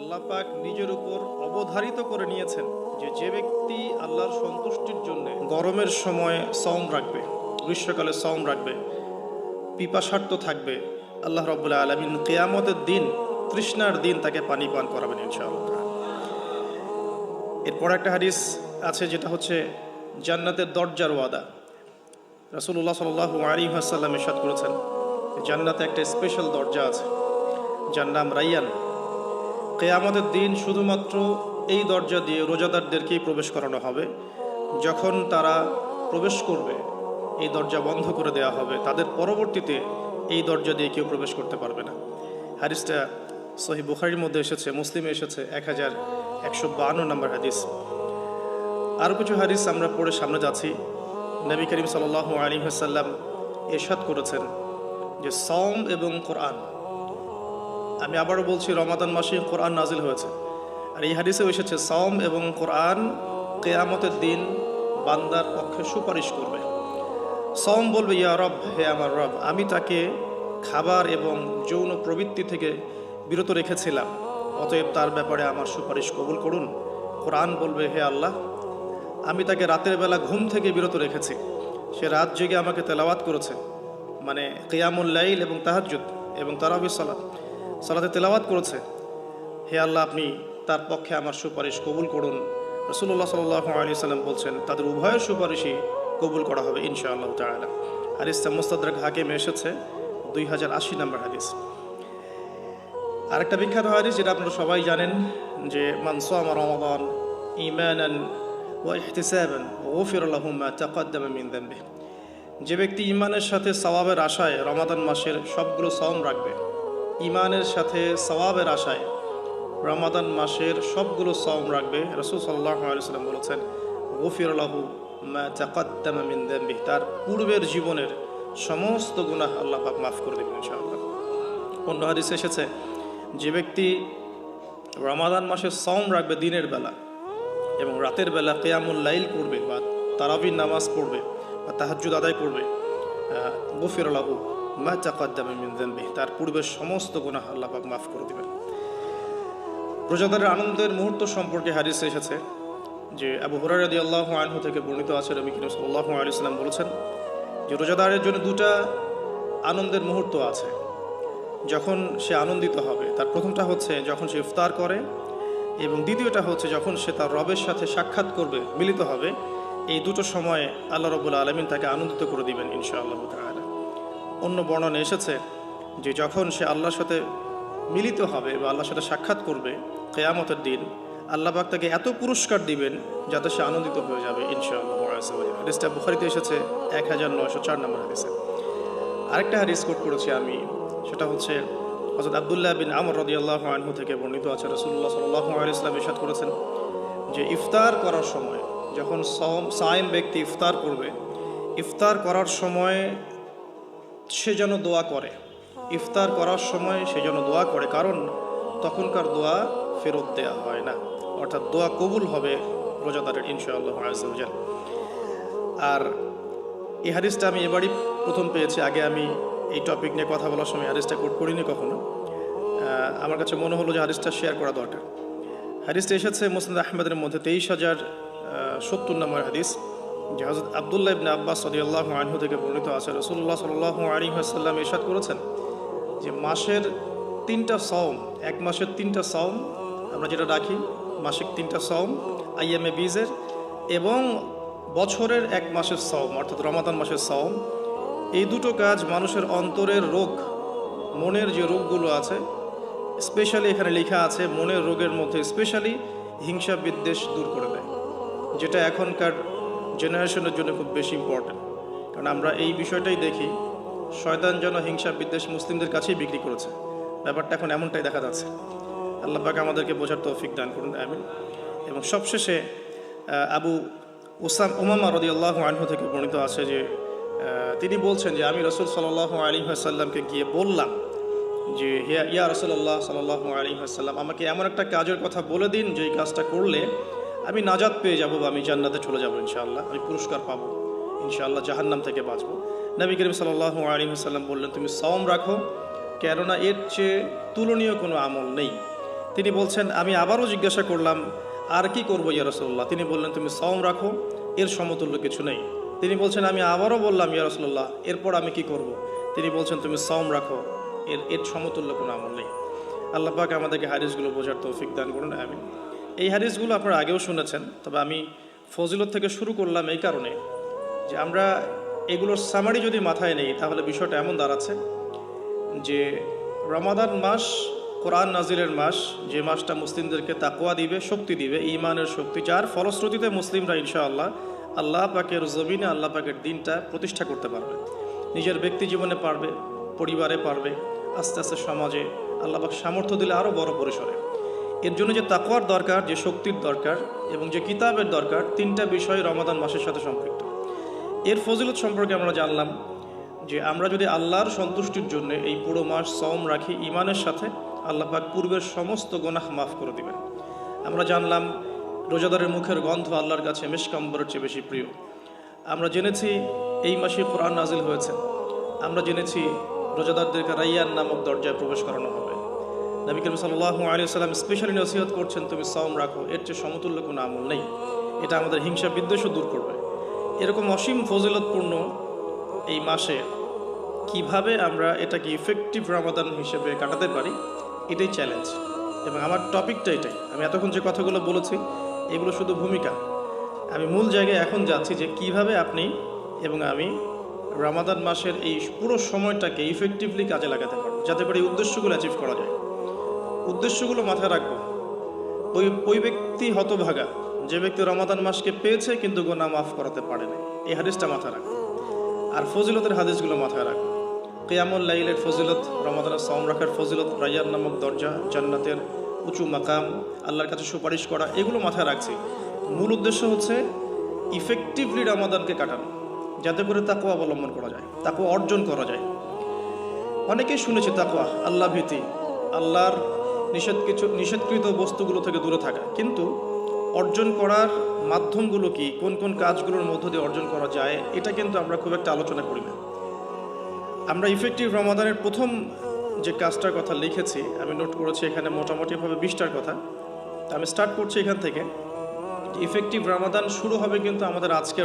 আল্লাহ পাক নিজের উপর অবধারিত করে নিয়েছেন যে ব্যক্তি আল্লাহর সন্তুষ্টির জন্য গরমের সময় সওম রাখবে, গ্রীষ্মকালে সওম রাখবে, পিপাসার্ত থাকবে, আল্লাহ রাব্বুল আলামিন কিয়ামতের দিন, তৃষ্ণার দিন তাকে পানি পান করাবেন ইনশাআল্লাহ। এরপর একটা হাদিস আছে যেটা হচ্ছে জান্নাতের দরজার ওয়াদা। রাসূলুল্লাহ সাল্লাল্লাহু আলাইহি ওয়াসাল্লাম ইরশাদ করেছেন জান্নাতে একটা স্পেশাল দরজা আছে যার নাম রাইয়ান। কিয়ামতের দিন শুধুমাত্র এই দরজা দিয়ে রোজাদারদেরকেই প্রবেশ করানো হবে। যখন তারা প্রবেশ করবে এই দরজা বন্ধ করে দেওয়া হবে, তাদের পরবর্তীতে এই দরজা দিয়ে কেউ প্রবেশ করতে পারবে না। হাদিসটা সহিহ বুখারীর মধ্যে এসেছে, মুসলিমে এসেছে 1152 নম্বর হাদিস। আরও কিছু হাদিস আমরা পড়ে সামনে যাচ্ছি। নবী করিম সাল্লাল্লাহু আলাইহি ওয়াসাল্লাম ইরশাদ করেছেন যে সওম এবং কোরআন, আমি আবারও বলছি রমাদান মাসে কোরআন নাজিল হয়েছে। আর এই হাদিসেও এসেছে সওম এবং কোরআন কিয়ামতের দিন বান্দার পক্ষে সুপারিশ করবে। সওম বলবে ইয়া রব, হে আমার রব, আমি তাকে খাবার এবং যৌন প্রবৃত্তি থেকে বিরত রেখেছিলাম, অতএব তার ব্যাপারে আমার সুপারিশ কবুল করুন। কোরআন বলবে হে আল্লাহ, আমি তাকে রাতের বেলা ঘুম থেকে বিরত রেখেছি, সে রাত জেগে আমাকে তেলাওয়াত করেছে, মানে কিয়ামুল লাইল এবং তাহাজ্জুদ এবং তারাবির সালাতে তেলাওয়াত করেছে। হে আল্লাহ, আপনি তার পক্ষে আমার সুপারিশ কবুল করুন। রাসূলুল্লাহ সাল্লাল্লাহু আলাইহি ওয়াসাল্লাম বলছেন তাদের উভয়ের সুপারিশই কবুল করা হবে ইনশাআল্লাহ তাআলা। হাদিসটা মুস্তাদরাক হাকিমে এসেছে 2080 নম্বর হাদিস। আরেকটা বিখ্যাত হাদিস যেটা আপনারা সবাই জানেন যে মান সামা রমাদান ঈমানান ওয়া ইহতিসাবান গুফিরা লাহু মা তাকাদ্দামা মিন যামবিহি, যে ব্যক্তি ঈমানের সাথে সওয়াবের আশায় রমাদান মাসের সবগুলো সওম রাখবে, ঈমানের সাথে সওয়াবের আশায় রমাদান মাসের সবগুলো সওম রাখবে, রাসূল সাল্লাল্লাহু আলাইহি ওয়াসাল্লাম বলেছেন গুফিরা লাহু মা তাকাদ্দামা মিন যামবিহি, তার পূর্বের জীবনের সমস্ত গুনাহ আল্লাহ পাক মাফ করে দেবেন ইনশাআল্লাহ। অন্য হাদিসে এসেছে যে ব্যক্তি রমাদান মাসে সওম রাখবে দিনের বেলা এবং রাতের বেলা কিয়ামুল লাইল পড়বে বা তারাবির নামাজ পড়বে বা তাহাজ্জুদ আদায় করবে, গুফিরা লাহু মা তাকাদ্দামা মিন যামবিহি, তার পূর্বের সমস্ত গুনাহ আল্লাহ পাক মাফ করে দিবেন। রোজাদারের আনন্দের মুহূর্ত সম্পর্কে হাদিসে এসেছে যে আবু হুরায়রা রাদিয়াল্লাহু আনহু থেকে বর্ণিত আছে, নবী করিম সাল্লাল্লাহু আলাইহি ওয়াসাল্লাম বলেছেন যে রোজাদারের জন্য দুটা আনন্দের মুহূর্ত আছে যখন সে আনন্দিত হবে। তার প্রথমটা হচ্ছে যখন সে ইফতার করে এবং দ্বিতীয়টা হচ্ছে যখন সে তার রবের সাথে সাক্ষাৎ করবে, মিলিত হবে। এই দুটো সময়ে আল্লাহ রাব্বুল আলামিন তাকে আনন্দিত করে দিবেন ইনশাআল্লাহ তাআলা। অন্য বর্ণনা এসেছে যে যখন সে আল্লাহর সাথে মিলিত হবে বা আল্লাহর সাথে সাক্ষাৎ করবে কিয়ামতের দিন, আল্লাহ পাক তাকে এত পুরস্কার দিবেন যাতে সে আনন্দিত হয়ে যাবে ইনশাআল্লাহ। হাদিসটা বুখারীতে এসেছে 1904 নম্বর হাদিসে। আরেকটা হাদিস কোট করেছি আমি, সেটা হচ্ছে হযরত আব্দুল্লাহ বিন আমর রাদিয়াল্লাহু আনহু থেকে বর্ণিত আছে, রাসূলুল্লাহ সাল্লাল্লাহু আলাইহি ওয়াসাল্লাম ইরশাদ করেছেন যে ইফতার করার সময় যখন সায়েম ব্যক্তি ইফতার করবে, ইফতার করার সময় সে যেন দোয়া করে, ইফতার করার সময় সে যেন দোয়া করে, কারণ তখনকার দোয়া ফেরত দেয়া হয় না, অর্থাৎ দোয়া কবুল হবে রোজাদারের ইনশাআল্লাহ আযজা ওয়া জাল্লা। আর এই হাদিসটা আমি এবারই প্রথম পেয়েছি, আগে আমি এই টপিক নিয়ে কথা বলার সময় হাদিসটা কোট করিনি কখনো। আমার কাছে মনে হলো যে হাদিসটা শেয়ার করা দরকার। হাদিসটা এসেছে মুসনাদ আহমদের মধ্যে 23070 নম্বর হাদিস, যে হযরত আব্দুল্লাহ ইবনে আব্বাস রাদিয়াল্লাহু আনহু থেকে বর্ণিত আছে, রাসূলুল্লাহ সাল্লাল্লাহু আলাইহি ওয়াসাল্লাম ইরশাদ করেছেন যে মাসের 3টা সওম, এক মাসের 3টা সওম আমরা যেটা রাখি, মাসিক 3টা সওম আইয়ামে বীজের, এবং বছরের এক মাসের সওম অর্থাৎ রমাদান মাসের সওম, এই দুটো কাজ মানুষের অন্তরের রোগ, মনের যে রোগগুলো আছে, স্পেশালি এখানে লেখা আছে মনের রোগের মধ্যে স্পেশালি হিংসা বিদ্বেষ দূর করে দেয়, যেটা এখনকার জেনারেশনের জন্য খুব বেশি ইম্পর্টেন্ট। কারণ আমরা এই বিষয়টাই দেখি, শয়তান যেন হিংসা বিদ্বেষ মুসলিমদের কাছেই বিক্রি করেছে, ব্যাপারটা এখন এমনটাই দেখা যাচ্ছে। আল্লাহ পাক আমাদেরকে বোঝার তৌফিক দান করুন, আমিন। এবং সবশেষে আবু উমামা রাদিয়াল্লাহু আনহু থেকে বর্ণিত আছে যে তিনি বলছেন যে আমি রাসূল সাল্লাল্লাহু আলাইহি ওয়াসাল্লামকে গিয়ে বললাম যে ইয়া রাসূলুল্লাহ সাল্লাল্লাহু আলাইহি ওয়াসাল্লাম, আমাকে এমন একটা কাজের কথা বলে দিন যেই কাজটা করলে আমি নাজাত পেয়ে যাব বা আমি জান্নাতে চলে যাব ইনশাআল্লাহ, আমি পুরস্কার পাবো ইনশাআল্লাহ, জাহান্নাম থেকে বাঁচবো। নবী করিম সাল্লাল্লাহু আলাইহি ওয়াসাল্লাম বললেন তুমি সওম রাখো, কেননা এর চেয়ে তুলনীয় কোনো আমল নেই। তিনি বলছেন, আমি আবারও জিজ্ঞাসা করলাম, আর কি করবো ইয়া রাসূলুল্লাহ? তিনি বললেন, তুমি সওম রাখো, এর সমতুল্য কিছু নেই। তিনি বলছেন, আমি আবারও বললাম ইয়া রাসূলুল্লাহ, এরপর আমি কি করব? তিনি বলছেন, তুমি সওম রাখো, এর সমতুল্য কোনো আমল নেই। আল্লাহ পাক আমাদেরকে হাদিসগুলো বোঝার তৌফিক দান করুন, আমিন। এই হাদিসগুলো আপনারা আগেও শুনেছেন, তবে আমি ফজিলত থেকে শুরু করলাম এই কারণে যে আমরা এগুলোর সামারি যদি মাথায় নেই, তাহলে বিষয়টা এমন দাঁড়াচ্ছে যে রমাদান মাস কোরআন নাজিলের মাস, যে মাসটা মুসলিমদেরকে তাকওয়া দিবে, শক্তি দিবে, ঈমানের শক্তি, যার ফলশ্রুতিতে মুসলিমরা ইনশাআল্লাহ আল্লাহ পাকের জমিনে আল্লাহ পাকের দিনটা প্রতিষ্ঠা করতে পারবে। নিজের ব্যক্তি জীবনে পারবে, পরিবারে পারবে, আস্তে আস্তে সমাজে আল্লাহ পাক সামর্থ্য দিলে আরও বড় পরিসরে। এর জন্য যে তাকওয়ার দরকার, যে শক্তির দরকার এবং যে কিতাবের দরকার, তিনটা বিষয় রমাদান মাসের সাথে সম্পৃক্ত। এর ফজিলত সম্পর্কে আমরা জানলাম যে আমরা যদি আল্লাহর সন্তুষ্টির জন্য এই পুরো মাস সওম রাখি ঈমানের সাথে, আল্লাহ পাক পূর্বের সমস্ত গুনাহ মাফ করে দিবেন। আমরা জানলাম রোজাদারের মুখের গন্ধ আল্লাহর কাছে মিশকাম্বরের চেয়ে বেশি প্রিয়। আমরা জেনেছি এই মাসে কোরআন নাজিল হয়েছে। আমরা জেনেছি রোজাদারদেরকে রাইয়ান নামক দরজায় প্রবেশ করানো হবে। নবী করিম সাল্লাল্লাহু আলাইহি ওয়াসাল্লাম স্পেশালি নসিহত করছেন, তুমি সওম রাখো, এর চেয়ে সমতুল্য কোনো আমল নেই। এটা আমাদের হিংসা বিদ্বেষও দূর করবে। এরকম অসীম ফজিলতপূর্ণ এই মাসে কিভাবে আমরা এটাকে ইফেক্টিভ রমাদান হিসেবে কাটাতে পারি, এটাই চ্যালেঞ্জ। এবং আমার টপিকটা এটাই। আমি এতক্ষণ যে কথাগুলো বলেছি এগুলো শুধু ভূমিকা। আমি মূল জায়গায় এখন যাচ্ছি যে কিভাবে আপনি এবং আমি রমাদান মাসের এই পুরো সময়টাকে ইফেক্টিভলি কাজে লাগাতে পারবো, যাতে করে এই উদ্দেশ্যগুলো অ্যাচিভ করা যায়। উদ্দেশ্যগুলো মাথায় রাখবো। ওই ব্যক্তি হতভাগা যে ব্যক্তি রমাদান মাসকে পেয়েছে কিন্তু গুনাহ মাফ করাতে পারেনি, এই হাদিসটা মাথায় রাখবো। আর ফজিলতের হাদিসগুলো মাথায় রাখবো। কিয়ামুল লাইলের ফজিলত, রমাদানের সওম রাখার ফজিলত, রাইয়ান নামক দরজা, জান্নাতের উঁচু মাকাম, আল্লাহর কাছে সুপারিশ করা, এগুলো মাথায় রাখছি। মূল উদ্দেশ্য হচ্ছে ইফেক্টিভলি রমাদানকে কাটানো, যাতে করে তাকওয়া অবলম্বন করা যায়, তাকওয়া অর্জন করা যায়। অনেকেই শুনেছি তাকওয়া, আল্লাহ ভীতি, আল্লাহর নিষেধকৃত বস্তুগুলো থেকে দূরে থাকা, কিন্তু অর্জন করার মাধ্যমগুলো কি, কোন কোন কাজগুলোর মধ্য দিয়ে অর্জন করা যায়, এটা কিন্তু আমরা খুব একটা আলোচনা করি না। আমরা ইফেক্টিভ রমাদানের প্রথম যে কাজটার কথা লিখেছি, আমি নোট করেছি এখানে মোটামুটিভাবে 20টার কথা। আমি স্টার্ট করছি এখান থেকে। ইফেক্টিভ রমাদান শুরু হবে কিন্তু আমাদের আজকে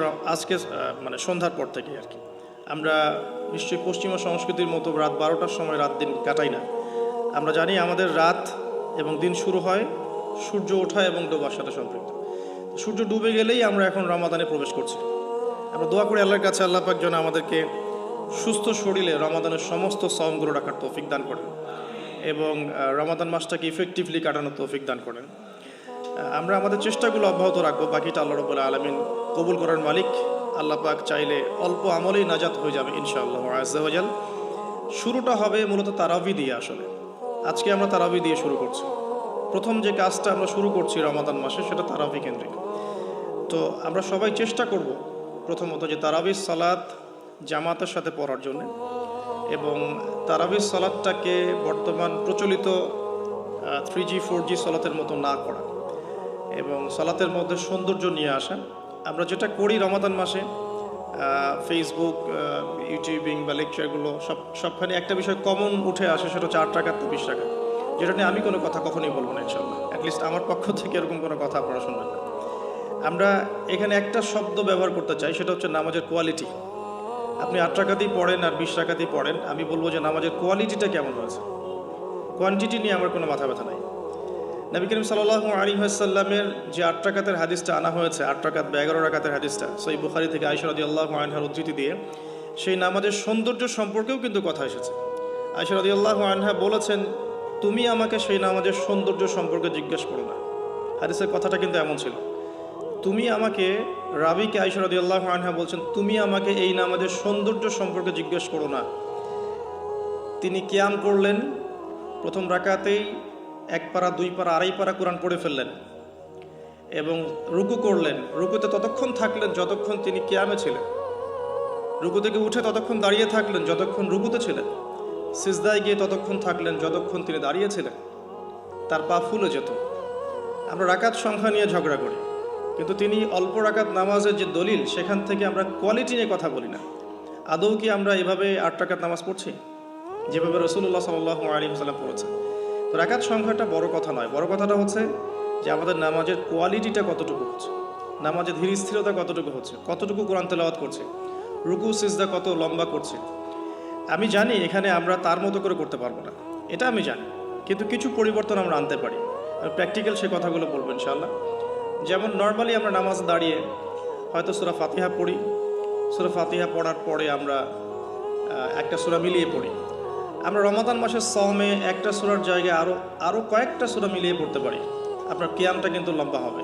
মানে সন্ধ্যার পর থেকে আর কি। আমরা নিশ্চয়ই পশ্চিমা সংস্কৃতির মতো রাত 12টার সময় রাত দিন কাটাই না। আমরা জানি আমাদের রাত এবং দিন শুরু হয় সূর্য ওঠা এবং ডোবার সাথে সম্পৃক্ত। সূর্য ডুবে গেলেই আমরা এখন রমাদানে প্রবেশ করছি। আমরা দোয়া করি আল্লাহর কাছে, আল্লাহ পাক যেন আমাদেরকে সুস্থ শরীরে রমাদানের সমস্ত সওমগুলো রাখার তৌফিক দান করেন এবং রমাদান মাসটাকে ইফেক্টিভলি কাটানোর তৌফিক দান করেন। আমরা আমাদের চেষ্টাগুলো অব্যাহত রাখবো, বাকিটা আল্লাহ রাব্বুল আলামিন কবুল করার মালিক। আল্লাহ পাক চাইলে অল্প আমলেই নাজাত হয়ে যাবে ইনশাআল্লাহ আযজা ওয়া জাল। শুরুটা হবে মূলত তারাবি দিয়ে। আসলে আজকে আমরা তারাবি দিয়ে শুরু করছি। প্রথম যে কাজটা আমরা শুরু করছি রমাদান মাসে, সেটা তারাবি কেন্দ্রিক। তো আমরা সবাই চেষ্টা করব প্রথমত যে তারাবির সালাত জামাতের সাথে পড়ার জন্য, এবং তারাবির সালাতটাকে বর্তমান প্রচলিত 3G 4G সালাতের মতো না করা এবং সালাতের মধ্যে সৌন্দর্য নিয়ে আসা। আমরা যেটা করি রমাদান মাসে, ফেসবুক, ইউটিউবিং বা লেকচারগুলো সবখানে একটা বিষয় কমন উঠে আসে, সেটা 4 রাকাত 20 রাকাত, যেটা নিয়ে আমি কোনো কথা কখনোই বলবো না ইনশাআল্লাহ। অ্যাটলিস্ট আমার পক্ষ থেকে এরকম কোনো কথা আপনারা শুনবেন না। আমরা এখানে একটা শব্দ ব্যবহার করতে চাই, সেটা হচ্ছে নামাজের কোয়ালিটি। আপনি 8 রাকাতই পড়েন আর 20 রাকাতই পড়েন, আমি বলবো যে নামাজের কোয়ালিটিটা কেমন হয়েছে। কোয়ান্টিটি নিয়ে আমার কোনো মাথা ব্যথা নাই। নবী করিম সাল্লাল্লাহু আলাইহি ওয়াসাল্লামের যে 8 রাকাতের হাদিসটা আনা হয়েছে, 8 রাকাত বা 11 রাকাতের হাদিসটা সহিহ বুখারী থেকে আয়েশা রাদিয়াল্লাহু আনহার উদ্ধৃতি দিয়ে, সেই নামাজের সৌন্দর্য সম্পর্কেও কিন্তু কথা এসেছে। আয়েশা রাদিয়াল্লাহু আনহা বলেছেন, তুমি আমাকে সেই নামাজের সৌন্দর্য সম্পর্কে জিজ্ঞেস করো না। হাদিসের কথাটা কিন্তু এমন ছিল, তুমি আমাকে, রাবিকে আয়েশা রাদিয়াল্লাহু আনহা বলছেন, তুমি আমাকে এই নামাজের সৌন্দর্য সম্পর্কে জিজ্ঞেস করো না। তিনি কিয়াম করলেন, প্রথম রাকাতেই 1 পারা 2 পারা 2.5 পারা কোরআন পড়ে ফেললেন এবং রুকু করলেন। রুকুতে ততক্ষণ থাকলেন যতক্ষণ তিনি কিয়ামে ছিলেন। রুকু থেকে উঠে ততক্ষণ দাঁড়িয়ে থাকলেন যতক্ষণ রুকুতে ছিলেন। সিজদায় গিয়ে ততক্ষণ থাকলেন যতক্ষণ তিনি দাঁড়িয়েছিলেন। তার পা ফুলে যেত। আমরা রাকাত সংখ্যা নিয়ে ঝগড়া করি, কিন্তু তিনি অল্প রাকাত নামাজের যে দলিল, সেখান থেকে আমরা কোয়ালিটি নিয়ে কথা বলি না। আদৌ কি আমরা এভাবে 8 রাকাত নামাজ পড়ছি যেভাবে রাসূলুল্লাহ সাল্লাল্লাহু আলাইহি ওয়াসাল্লাম পড়েছেন? তো রাকাত সংখ্যাটা বড় কথা নয়, বড় কথাটা হচ্ছে যে আমাদের নামাজের কোয়ালিটিটা কতটুকু হচ্ছে, নামাজের ধীর স্থিরতা কতটুকু হচ্ছে, কতটুকু কোরআন তেলাওয়াত করছে, রুকু সিজদা কত লম্বা করছে। আমি জানি এখানে আমরা তার মতো করে করতে পারবো না, এটা আমি জানি, কিন্তু কিছু পরিবর্তন আমরা আনতে পারি। আমি প্র্যাকটিক্যাল সেই কথাগুলো বলবো ইনশাআল্লাহ। যেমন নর্মালি আমরা নামাজ দাঁড়িয়ে হয়তো সূরা ফাতিহা পড়ি, সূরা ফাতিহা পড়ার পরে আমরা একটা সূরা মিলিয়ে পড়ি। আমরা রমাদান মাসের সওমে একটা সূরার জায়গায় আরও কয়েকটা সূরা মিলিয়ে পড়তে পারি। আপনার কিয়ামটা কিন্তু লম্বা হবে।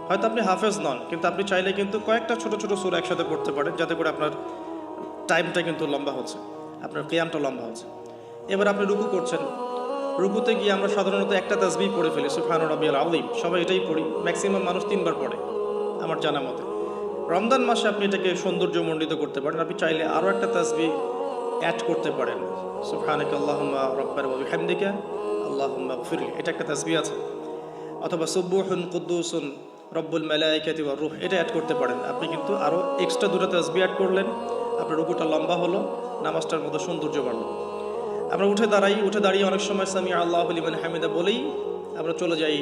হয়তো আপনি হাফেজ নন, কিন্তু আপনি চাইলে কিন্তু কয়েকটা ছোট ছোট সূরা একসাথে পড়তে পারেন, যাতে করে আপনার টাইমটা কিন্তু লম্বা হচ্ছে, আপনার কিয়ামটা লম্বা হচ্ছে। এবার আপনি রুকু করছেন, রুকুতে গিয়ে আমরা সাধারণত একটা তাসবিহ পড়ে ফেলি, সুবহান রাব্বিয়াল আযীম, সবাই এটাই পড়ি, ম্যাক্সিমাম মানুষ 3বার পড়ে আমার জানা মতে। রমজান মাসে আপনি এটাকে সৌন্দর্যমণ্ডিত করতে পারেন, আপনি চাইলে আরও একটা তাসবিহ অ্যাড করতে পারেন, সুবহানাকা আল্লাহুম্মা রাব্বানা ওয়া বিহামদিকা আল্লাহুম্মা গফিরলি, এটা একটা তাসবিহ আছে। অথবা সুবহুন কুদ্দুসুন রব্বুল মালাইকাতি ওয়ার রূহ, এটা অ্যাড করতে পারেন। আপনি কিন্তু আরও এক্সট্রা 2টা তাসবিহ অ্যাড করলেন, আপনার রুকুটা লম্বা হলো, নামাজটার মধ্যে সৌন্দর্য বাড়লো। আমরা উঠে দাঁড়িয়ে অনেক সময় সামি আল্লাহু লিমান হামিদা বলেই আমরা চলে যাই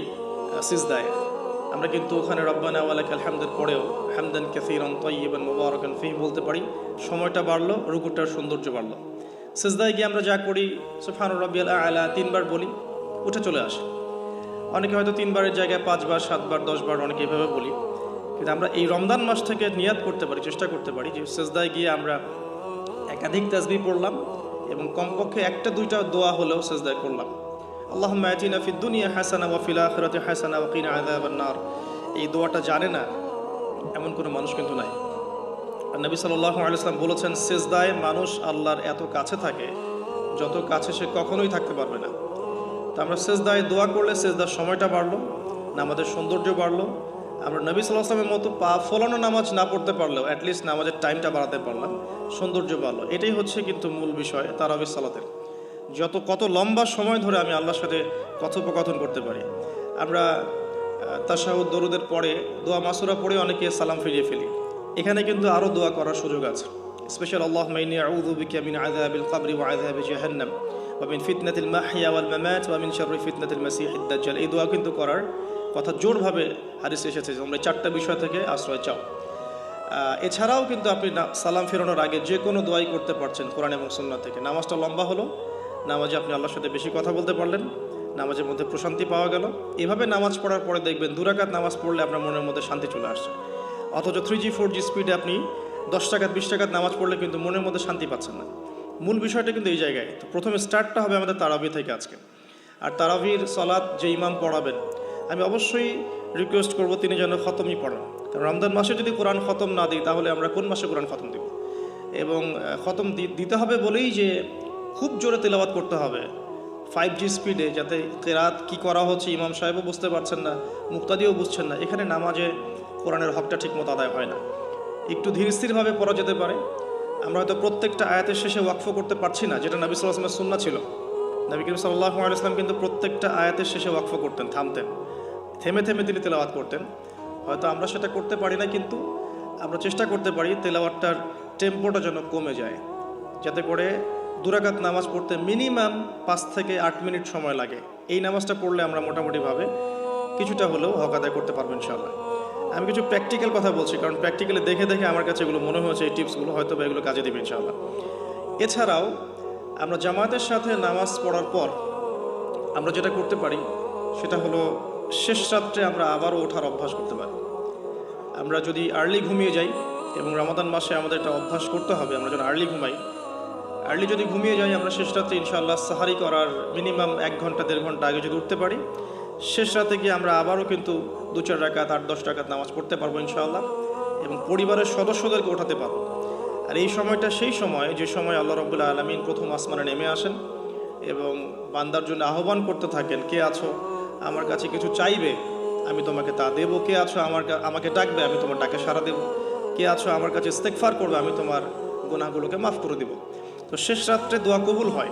সিজদায়। আমরা কিন্তু ওখানে রব্বানা ওয়া লাকাল হামদের পরেও হামদান কাসীরান তাইয়িবান মুবারাকান ফীহি বলতে পারি, সময়টা বাড়লো, রুকুটার সৌন্দর্য বাড়লো। সিজদায় গিয়ে আমরা যা করি সুবহান রাব্বিয়াল আ'লা 3বার বলি, উঠে চলে আসে। অনেকে হয়তো 3বারের জায়গায় 5বার 7বার 10বার অনেকে এভাবে বলি, কিন্তু আমরা এই রমজান মাস থেকে নিয়াত করতে পারি, চেষ্টা করতে পারি যে সিজদায় গিয়ে আমরা একাধিক তাসবিহ পড়লাম এবং কমপক্ষে 1-2টা দোয়া হলেও সিজদায় করলাম। আল্লাহুম্মা আতিনা ফিদ দুনিয়া হাসানা ওয়া ফিল আখিরাতি হাসানা ওয়া কিনা আযাবান নার। এই দোয়াটা জানে না এমন কোনো মানুষ কিন্তু নাই। আর নবী সাল্লাল্লাহু আলাইহি ওয়াসাল্লাম বলেছেন, সিজদায় মানুষ আল্লাহর এত কাছে থাকে যত কাছে সে কখনোই থাকতে পারবে না। তো আমরা সিজদায় দোয়া করলে সিজদার সময়টা বাড়লো, নামাজের সৌন্দর্য বাড়লো। আমরা নবী সাল্লাল্লাহু আলাইহি ওয়াসাল্লামের মতো পা ফলানো নামাজ না পড়তে পারলেও অ্যাটলিস্ট নামাজের টাইমটা বাড়াতে পারলাম, সৌন্দর্য বাড়লো। এটাই হচ্ছে কিন্তু মূল বিষয় তারাবির সালাতের। কত লম্বা সময় ধরে আমি আল্লাহর সাথে কথোপকথন করতে পারি। আমরা তাশাহুদ দরুদের পরে দোয়া মাসুরা পড়ে অনেকে সালাম ফিরিয়ে ফেলি। এখানে কিন্তু আরও দোয়া করার সুযোগ আছে। স্পেশাল আল্লাহুম্মা ইন্নী আউযু বিকা মিন আযাবিল কবরি ওয়া আযাবি জাহান্নাম ওয়া মিন ফিতনাতিল মাহইয়া ওয়াল মামাত ওয়া মিন শাররি ফিতনাতিল মাসীহিদ দাজ্জাল। এই দোয়া কিন্তু করার কথা জোরভাবে হাদিসে এসেছে, তোমরা 4টা বিষয় থেকে আশ্রয় চাও। এছাড়াও কিন্তু আপনি সালাম ফেরানোর আগে যে কোনো দোয়াই করতে পারছেন কোরআন এবং সুন্নাহ থেকে। নামাজটা লম্বা হলো, নামাজে আপনি আল্লাহর সাথে বেশি কথা বলতে পারলেন, নামাজের মধ্যে প্রশান্তি পাওয়া গেল। এভাবে নামাজ পড়ার পরে দেখবেন 2 রাকাত নামাজ পড়লে আপনার মনের মধ্যে শান্তি চলে আসছে। অথচ 3G 4G স্পিডে আপনি 10 রাকাত 20 রাকাত নামাজ পড়লে কিন্তু মনের মধ্যে শান্তি পাচ্ছেন না। মূল বিষয়টা কিন্তু এই জায়গায়। তো প্রথমে স্টার্টটা হবে আমাদের তারাবি থেকে আজকে। আর তারাবির সালাত যে ইমাম পড়াবেন, আমি অবশ্যই রিকোয়েস্ট করব তিনি যেন খতমই পড়ান। কারণ রমজান মাসে যদি কোরআন খতম না দিই তাহলে আমরা কোন মাসে কোরআন খতম দিব? এবং খতম দিতে হবে বলেই যে খুব জোরে তেলাওয়াত করতে হবে 5G স্পিডে, যাতে কেরাত কি করা হচ্ছে ইমাম সাহেবও বুঝতে পারছেন না, মুক্তাদিও বুঝছেন না। এখানে নামাজে কোরআনের হকটা ঠিকমতো আদায় হয় না। একটু ধীর স্থিরভাবে পড়া যেতে পারে। আমরা হয়তো প্রত্যেকটা আয়াতের শেষে ওয়াকফ করতে পারছি না, যেটা নবী সাল্লাল্লাহু আলাইহি ওয়াসাল্লামের সুন্নাহ ছিল। নবী করিম সাল্লাল্লাহু আলাইহি ওয়াসাল্লাম কিন্তু প্রত্যেকটা আয়াতের শেষে ওয়াকফ করতেন, থামতেন, থেমে থেমে তিনি তেলাওয়াত করতেন। হয়তো আমরা সেটা করতে পারি না, কিন্তু আমরা চেষ্টা করতে পারি তেলাওয়াতটার টেম্পোটা যেন কমে যায়, যাতে করে 2 রাকাত নামাজ পড়তে মিনিমাম 5 থেকে 8 মিনিট সময় লাগে। এই নামাজটা পড়লে আমরা মোটামুটিভাবে কিছুটা হলেও হক আদায় করতে পারবো ইনশাআল্লাহ। আমি কিছু প্র্যাকটিক্যাল কথা বলছি, কারণ প্র্যাকটিক্যালি দেখে দেখে আমার কাছে এগুলো মনে হয়েছে, এই টিপসগুলো হয়তো বা এগুলো কাজে দেবে ইনশাআল্লাহ। এছাড়াও আমরা জামাতের সাথে নামাজ পড়ার পর আমরা যেটা করতে পারি সেটা হলো শেষ রাত্রে আমরা আবারও ওঠার অভ্যাস করতে পারি। আমরা যদি আর্লি ঘুমিয়ে যাই, এবং রমাদান মাসে আমাদের একটা অভ্যাস করতে হবে, আমরা যেন আর্লি ঘুমাই। আর্লি যদি ঘুমিয়ে যাই আমরা শেষ রাতে ইনশাআল্লাহ সাহারি করার মিনিমাম 1 ঘন্টা 1.5 ঘন্টা আগে যদি উঠতে পারি, শেষ রাতে গিয়ে আমরা আবারও কিন্তু 2-4 রাকাত 8-10 রাকাত নামাজ পড়তে পারবো ইনশাআল্লাহ, এবং পরিবারের সদস্যদেরকে ওঠাতে পারবো। আর এই সময়টা সেই সময় যে সময় আল্লাহ রাব্বুল আলামিন প্রথম আসমানে নেমে আসেন এবং বান্দার জন্য আহ্বান করতে থাকেন, কে আছো আমার কাছে কিছু চাইবে আমি তোমাকে তা দেবো, কে আছো আমাকে ডাকবে আমি তোমার ডাকে সাড়া দেবো, কে আছো আমার কাছে ইস্তেগফার করবে আমি তোমার গুনাহগুলোকে মাফ করে দেবো। তো শেষ রাত্রে দোয়া কবুল হয়।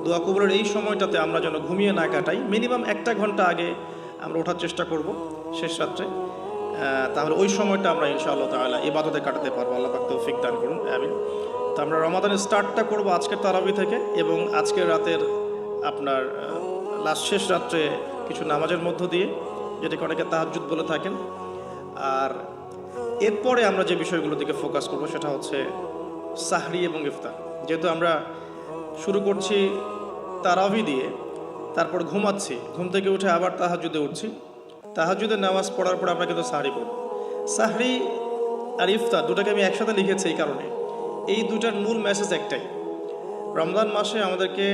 দোয়া কবুলের এই সময়টাতে আমরা যেন ঘুমিয়ে না কাটাই, মিনিমাম 1 ঘন্টা আগে আমরা ওঠার চেষ্টা করব শেষ রাত্রে। তাহলে ওই সময়টা আমরা ইনশাআল্লাহ তাআলা ইবাদতে কাটাতে পারবো। আল্লাহ পাক তৌফিক দান করুন, আমিন। তো আমরা রমাদানের স্টার্টটা করব আজকের তারাবি থেকে, এবং আজকের রাতের আপনার লাস্ট শেষ রাত্রে কিছু নামাজের মধ্য দিয়ে, যেটাকে অনেকে তাহাজ্জুদ বলে থাকেন। আর এরপরে আমরা যে বিষয়গুলোর দিকে ফোকাস করব সেটা হচ্ছে সাহরি এবং ইফতার। যেহেতু আমরা শুরু করছি তারাবি দিয়ে, তারপর ঘুমাচ্ছি, ঘুম থেকে উঠে আবার তাহাজ্জুদে উঠছি, তাহাজ্জুদের নামাজ পড়ার পর আমরা কিন্তু সাহরি পড়ব। সাহরি আর ইফতার দুটাকে আমি একসাথে লিখেছি এই কারণে, এই দুটার মূল মেসেজ একটাই। রমজান মাসে আমাদেরকে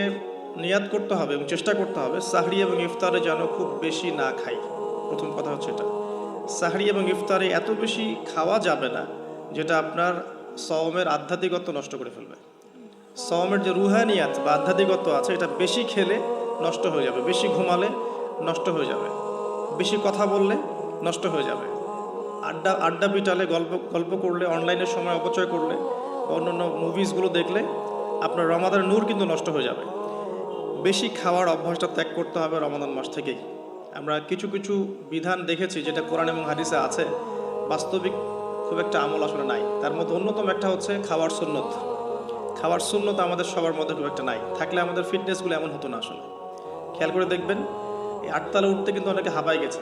নিয়াত করতে হবে এবং চেষ্টা করতে হবে সাহরি এবং ইফতারে যেন খুব বেশি না খাই। প্রথম কথা হচ্ছে এটা, সাহরি এবং ইফতারে এত বেশি খাওয়া যাবে না যেটা আপনার সওমের আধ্যাত্মিকত্ব নষ্ট করে ফেলবে। সওমের যে রুহানিয়াত বা আধ্যাত্মিকত্ব আছে, এটা বেশি খেলে নষ্ট হয়ে যাবে, বেশি ঘুমালে নষ্ট হয়ে যাবে, বেশি কথা বললে নষ্ট হয়ে যাবে, আড্ডা পিটালে, গল্প করলে, অনলাইনের সময় অপচয় করলে, অন্যান্য মুভিজগুলো দেখলে আপনার রমাদানের নূর কিন্তু নষ্ট হয়ে যাবে। বেশি খাওয়ার অভ্যাসটা ত্যাগ করতে হবে রমাদান মাস থেকেই। আমরা কিছু কিছু বিধান দেখেছি যেটা কোরআন এবং হাদিসে আছে, বাস্তবিক খুব একটা আমল আসলে নাই। তার মধ্যে অন্যতম একটা হচ্ছে খাওয়ার সুন্নত। খাওয়ার সুন্নত আমাদের সবার মধ্যে খুব একটা নাই, থাকলে আমাদের ফিটনেসগুলো এমন হতো না আসলে। খেয়াল করে দেখবেন, এই 8 তলা উঠতে কিন্তু অনেকে হাঁপায় গেছে।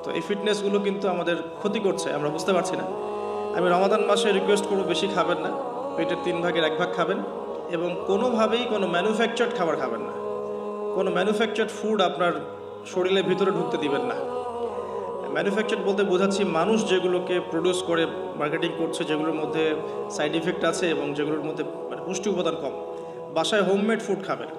তো এই ফিটনেসগুলো কিন্তু আমাদের ক্ষতি করছে, আমরা বুঝতে পারছি না। আমি রমাদান মাসে রিকোয়েস্ট করবো বেশি খাবেন না, পেটের 3 ভাগের 1 ভাগ খাবেন, এবং কোনোভাবেই কোনো ম্যানুফ্যাকচার্ড খাবার খাবেন না। কোনো ম্যানুফ্যাকচার্ড ফুড আপনার শরীরের ভিতরে ঢুকতে দিবেন না। ম্যানুফ্যাকচার্ড বলতে বোঝাচ্ছি মানুষ যেগুলোকে প্রডিউস করে মার্কেটিং করছে, যেগুলোর মধ্যে সাইড ইফেক্ট আছে এবং যেগুলোর মধ্যে পুষ্টি উপাদান কম। বাসায় হোমমেড ফুড খাবেন।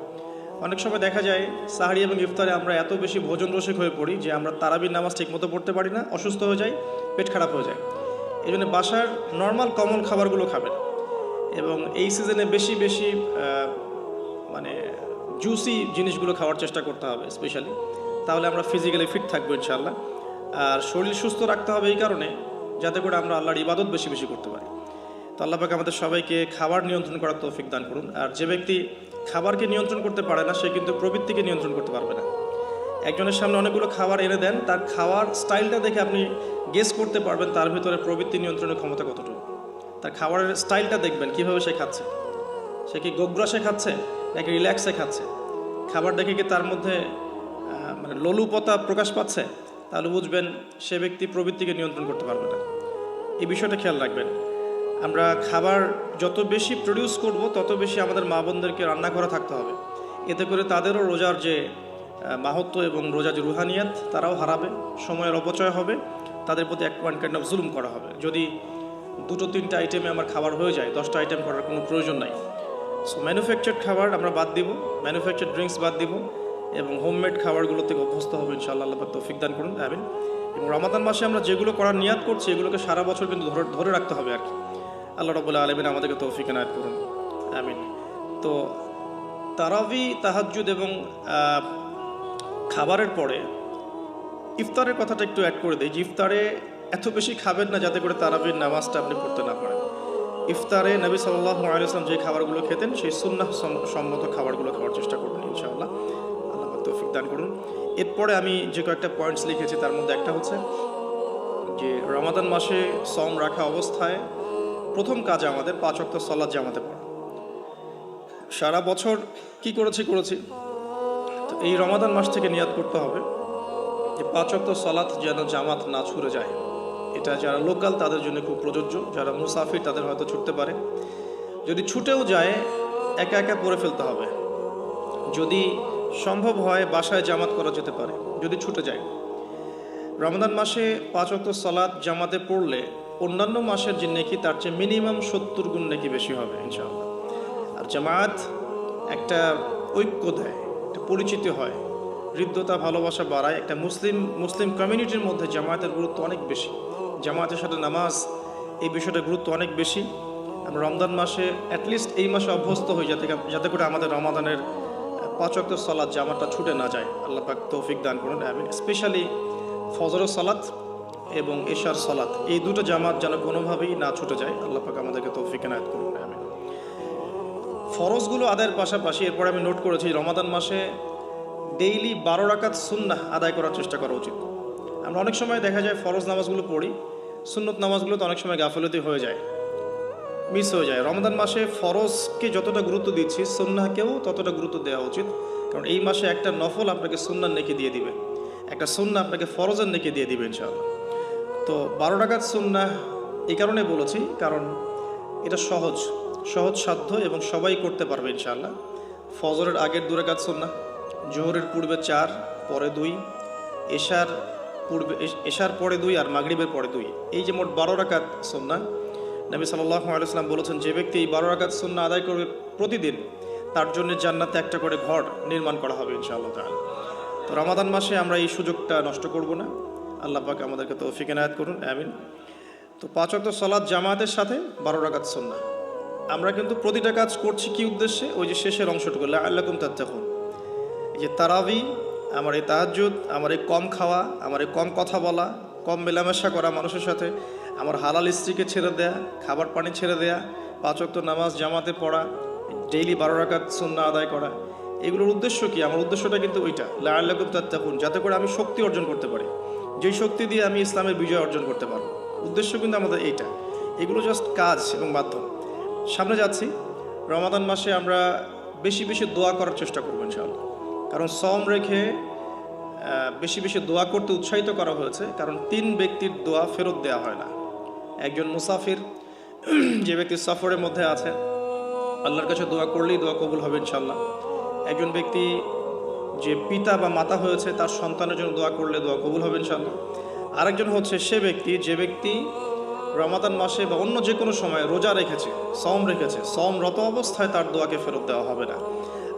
অনেক সময় দেখা যায় সাহরি এবং ইফতারে আমরা এত বেশি ভোজন রসিক হয়ে পড়ি যে আমরা তারাবির নামাজ ঠিকমতো পড়তে পারি না, অসুস্থ হয়ে যাই, পেট খারাপ হয়ে যায়। এই জন্য বাসার নর্মাল কমন খাবারগুলো খাবেন, এবং এই সিজনে বেশি বেশি মানে জুসি জিনিসগুলো খাওয়ার চেষ্টা করতে হবে স্পেশালি, তাহলে আমরা ফিজিক্যালি ফিট থাকবো ইনশাআল্লাহ। আর শরীর সুস্থ রাখতে হবে এই কারণে যাতে করে আমরা আল্লাহর ইবাদত বেশি বেশি করতে পারি। তো আল্লাহ পাক আমাদের সবাইকে খাবার নিয়ন্ত্রণ করার তৌফিক দান করুন। আর যে ব্যক্তি খাবারকে নিয়ন্ত্রণ করতে পারে না, সে কিন্তু প্রবৃত্তিকে নিয়ন্ত্রণ করতে পারবে না। একজনের সামনে অনেকগুলো খাবার এনে দেন, তার খাওয়ার স্টাইলটা দেখে আপনি গেস করতে পারবেন তার ভিতরে প্রবৃত্তি নিয়ন্ত্রণের ক্ষমতা কতটুকু। তার খাবারের স্টাইলটা দেখবেন, কীভাবে সে খাচ্ছে, সে কি গোগ্রাসে খাচ্ছে নাকি রিল্যাক্সে খাচ্ছে, খাবার দেখে কি তার মধ্যে মানে লোলুপতা প্রকাশ পাচ্ছে, তাহলে বুঝবেন সে ব্যক্তি প্রবৃত্তিকে নিয়ন্ত্রণ করতে পারবে না। এই বিষয়টা খেয়াল রাখবেন। আমরা খাবার যত বেশি প্রডিউস করব তত বেশি আমাদের মা বোনদেরকে রান্না করা থাকতে হবে। এতে করে তাদেরও রোজার যে মাহাত্ম্য এবং রোজার যে রুহানিয়াত তারাও হারাবে, সময়ের অপচয় হবে, তাদের প্রতি এক কাইন্ড অফ জুলুম করা হবে। যদি 2-3টা আইটেমে আমার খাবার হয়ে যায়, 10টা আইটেম করার কোনো প্রয়োজন নাই। সো ম্যানুফ্যাকচার্ড খাবার আমরা বাদ দিব, ম্যানুফ্যাকচার্ড ড্রিঙ্কস বাদ দিব, এবং হোমমেড খাবারগুলো থেকে অভ্যস্ত হবে ইনশাআল্লাহ। আল্লাহ পাক তৌফিক দান করুন, আমিন। এবং রমাদান মাসে আমরা যেগুলো করার নিয়াত করছি এগুলোকে সারা বছর কিন্তু ধরে রাখতে হবে আর কি। আল্লাহ রাব্বুল আলামিন আমাদেরকে তৌফিক এনায়েত করুন, আমিন। তো তারাবি, তাহাজ্জুদ এবং খাবারের পরে ইফতারের কথাটা একটু অ্যাড করে দিই যে ইফতারে এত বেশি খাবেন না যাতে করে তারাবির নামাজটা আপনি পড়তে না পারেন। ইফতারে নবী সাল্লাল্লাহু আলাইহি ওয়াসাল্লাম যে খাবারগুলো খেতেন সেই সুন্নাহ সম্মত খাবারগুলো খাওয়ার চেষ্টা করবেন ইনশাআল্লাহ। আল্লাহ পাক তৌফিক দান করুন। এরপরে আমি যে কয়েকটা পয়েন্টস লিখেছি তার মধ্যে একটা হচ্ছে যে রমাদান মাসে সওম রাখা অবস্থায় প্রথম কাজ আমাদের 5 ওয়াক্ত সালাত জামাতে পড়া। সারা বছর কি করেছি তো এই রমাদান মাস থেকে নিয়াত করতে হবে যে 5 ওয়াক্ত সালাত যেন জামাত না ছুটে যায়। এটা যারা লোকাল তাদের জন্য খুব প্রযোজ্য, যারা মুসাফির তাদের হয়তো ছুটতে পারে। যদি ছুটেও যায় একা একা পড়ে ফেলতে হবে। যদি সম্ভব হয় বাসায় জামাত করা যেতে পারে যদি ছুটে যায়। রমাদান মাসে 5 ওয়াক্ত সালাত জামাতে পড়লে অন্যান্য মাসের যে নেকি তার চেয়ে মিনিমাম 70 গুণ নেকি বেশি হবে ইনশাআল্লাহ। আর জামাত একটা ঐক্য দেয়, একটা পরিচিতি হয়, হৃদ্যতা ভালোবাসা বাড়ায়। একটা মুসলিম কমিউনিটির মধ্যে জামায়াতের গুরুত্ব অনেক বেশি, জামায়াতের সাথে নামাজ এই বিষয়টার গুরুত্ব অনেক বেশি। আমরা রমজান মাসে অ্যাটলিস্ট এই মাসে অভ্যস্ত হই যাতে করে আমাদের রমাদানের 5 ওয়াক্ত সালাত জামাতটা ছুটে না যায়। আল্লাহ পাক তৌফিক দান করুন, আমিন। স্পেশালি ফজরের সালাত এবং এশার সালাত এই দুটো জামাত যেন কোনোভাবেই না ছুটে যায়। আল্লাহ পাক আমাদেরকে তৌফিক এনায়েত করুন, আমিন। ফরজগুলো আদায়ের পাশাপাশি এরপরে আমি নোট করেছি রমাদান মাসে ডেইলি 12 রাকাত সুন্নাহ আদায় করার চেষ্টা করা উচিত। আমরা অনেক সময় দেখা যায় ফরজ নামাজগুলো পড়ি, সুন্নত নামাজগুলো তো অনেক সময় গাফিলতি হয়ে যায়, মিস হয়ে যায়। রমাদান মাসে ফরজকে যতটা গুরুত্ব দিচ্ছি সুন্নাহকেও ততটা গুরুত্ব দেওয়া উচিত। কারণ এই মাসে একটা নফল আপনাকে সুন্নার নেকি দিয়ে দিবে, একটা সুন্নাহ আপনাকে ফরজের নেকি দিয়ে দিবে ইনশাআল্লাহ। তো 12 রাকাত সুন্নাহ এই কারণে বলেছি, কারণ এটা সহজ সাধ্য এবং সবাই করতে পারবে ইনশাআল্লাহ। ফজরের আগের 2 রাকাত সুন্নাহ, জোহরের পূর্বে 4, পরে 2, এশার পরে 2 আর মাগরিবের পরে 2, এই যে মোট 12 রাকাত সুন্নাহ। নবী সাল্লাল্লাহু আলাইহি ওয়াসাল্লাম বলেছেন, যে ব্যক্তি এই 12 রাকাত সুন্নাহ আদায় করবে প্রতিদিন, তার জন্য জান্নাতে একটা করে ঘর নির্মাণ করা হবে ইনশাআল্লাহ তাআলা। তো রমাদান মাসে আমরা এই সুযোগটা নষ্ট করব না। আল্লাহ পাক আমাদেরকে তৌফিক এনায়েত করুন, আমিন। তো 5 ওয়াক্ত সালাত জামাতের সাথে 12 রাকাত সুন্নাহ। আমরা কিন্তু প্রতিটা কাজ করছি কি উদ্দেশ্যে? ওই যে শেষের অংশটুকু, লাআল্লাকুম তাত্তাকুন। এই যে তারাবি, আমার এই তাহাজ্জুদ, আমার এই কম খাওয়া, আমার এই কম কথা বলা, কম মেলামেশা করা মানুষের সাথে, আমার হালাল স্ত্রীকে ছেড়ে দেয়া, খাবার পানি ছেড়ে দেয়া, 5 ওয়াক্ত নামাজ জামাতে পড়া, ডেইলি 12 রাকাত সুন্নাহ আদায় করা, এগুলোর উদ্দেশ্য কি? আমার উদ্দেশ্যটা কিন্তু ওইটা, লাআল্লাকুম তাত্তাকুন, যাতে করে আমি শক্তি অর্জন করতে পারি, যেই শক্তি দিয়ে আমি ইসলামের বিজয় অর্জন করতে পারবো। উদ্দেশ্য কিন্তু আমাদের এইটা। এগুলো জাস্ট কাজ এবং মাধ্যম। সামনে যাচ্ছি, রমাদান মাসে আমরা বেশি বেশি দোয়া করার চেষ্টা করবো ইনশাআল্লাহ। কারণ সওম রেখে বেশি বেশি দোয়া করতে উৎসাহিত করা হয়েছে, কারণ 3 ব্যক্তির দোয়া ফেরত দেওয়া হয় না। একজন মুসাফির, যে ব্যক্তি সফরের মধ্যে আছে, আল্লাহর কাছে দোয়া করলেই দোয়া কবুল হবে ইনশাআল্লাহ। একজন ব্যক্তি যে পিতা বা মাতা হয়েছে, তার সন্তানের জন্য দোয়া করলে দোয়া কবুল হবে ইনশাআল্লাহ। আরেকজন হচ্ছে সে ব্যক্তি, যে ব্যক্তি রমাদান মাসে বা অন্য যে কোনো সময় রোজা রেখেছে, সওম রেখেছে, সওমরত অবস্থায় তার দোয়াকে ফেরত দেওয়া হবে না।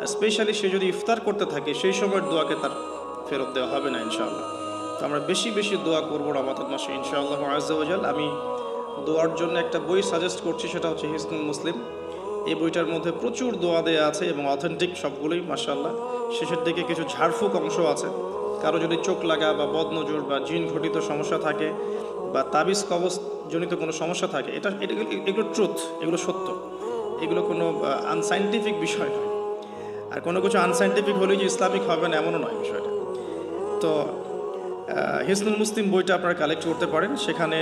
আর স্পেশালি সে যদি ইফতার করতে থাকে, সেই সময়ের দোয়াকে তার ফেরত দেওয়া হবে না ইনশাআল্লাহ। তো আমরা বেশি বেশি দোয়া করবো রমাদান মাসে ইনশাআল্লাহ আযজা ওয়া জাল। আমি দোয়ার জন্য একটা বই সাজেস্ট করছি, সেটা হচ্ছে হিসনুল মুসলিম। এই বইটার মধ্যে প্রচুর দোয়া দেয়া আছে এবং অথেন্টিক সবগুলোই মাশাআল্লাহ। শেষের দিকে কিছু ঝাড়ফুঁক অংশ আছে। কারো যদি চোখ লাগা বা বদনজর বা জিন ঘটিত সমস্যা থাকে বা তাবিজ কবজ জনিত কোনো সমস্যা থাকে, এগুলো ট্রুথ, এগুলো সত্য, এগুলো কোনো আনসাইন্টিফিক বিষয় নয়। আর কোনো কিছু আনসাইন্টিফিক হলেই যে ইসলামিক হবে না, এমনও নয় বিষয়টা। তো হিসনুল মুসলিম বইটা আপনারা কালেক্ট করতে পারেন। সেখানে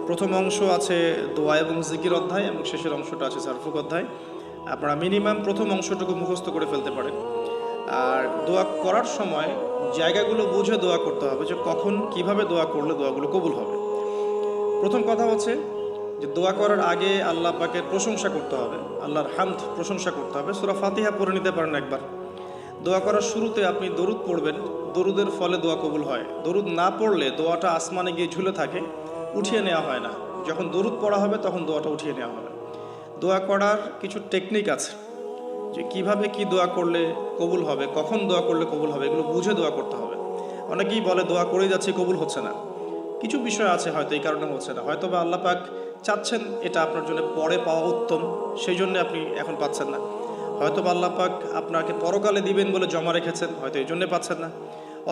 প্রথম অংশ আছে দোয়া এবং জিকির অধ্যায়, এবং শেষের অংশটা আছে ঝাড়ফুঁক অধ্যায়। আপনারা মিনিমাম প্রথম অংশটুকু মুখস্থ করে ফেলতে পারেন। আর দোয়া করার সময় জায়গাগুলো বুঝে দোয়া করতে হবে, যে কখন কিভাবে দোয়া করলে দোয়াগুলো কবুল হবে। প্রথম কথা হচ্ছে যে দোয়া করার আগে আল্লাহ পাকের প্রশংসা করতে হবে, আল্লাহর হামদ প্রশংসা করতে হবে। সূরা ফাতিহা পড়ে নিতে পারেন একবার। দোয়া করার শুরুতে আপনি দরুদ পড়বেন, দরুদের ফলে দোয়া কবুল হয়। দরুদ না পড়লে দোয়াটা আসমানে গিয়ে ঝুলে থাকে, উঠিয়ে নেওয়া হয় না। যখন দরুদ পড়া হবে তখন দোয়াটা উঠিয়ে নেওয়া হবে। দোয়া করার কিছু টেকনিক আছে, যে কিভাবে কি দোয়া করলে কবুল হবে, কখন দোয়া করলে কবুল হবে, এগুলো বুঝে দোয়া করতে হবে। অনেকেই বলে দোয়া করেই যাচ্ছে, কবুল হচ্ছে না। কিছু বিষয় আছে হয়তো এই কারণে হচ্ছে না, হয়তো বা আল্লাহ পাক চাচ্ছেন এটা আপনার জন্য পরে পাওয়া উত্তম, সেই জন্য আপনি এখন পাচ্ছেন না। হয়তো বা আল্লাহ পাক আপনাকে পরকালে দিবেন বলে জমা রেখেছেন, হয়তো এই জন্যে পাচ্ছেন না।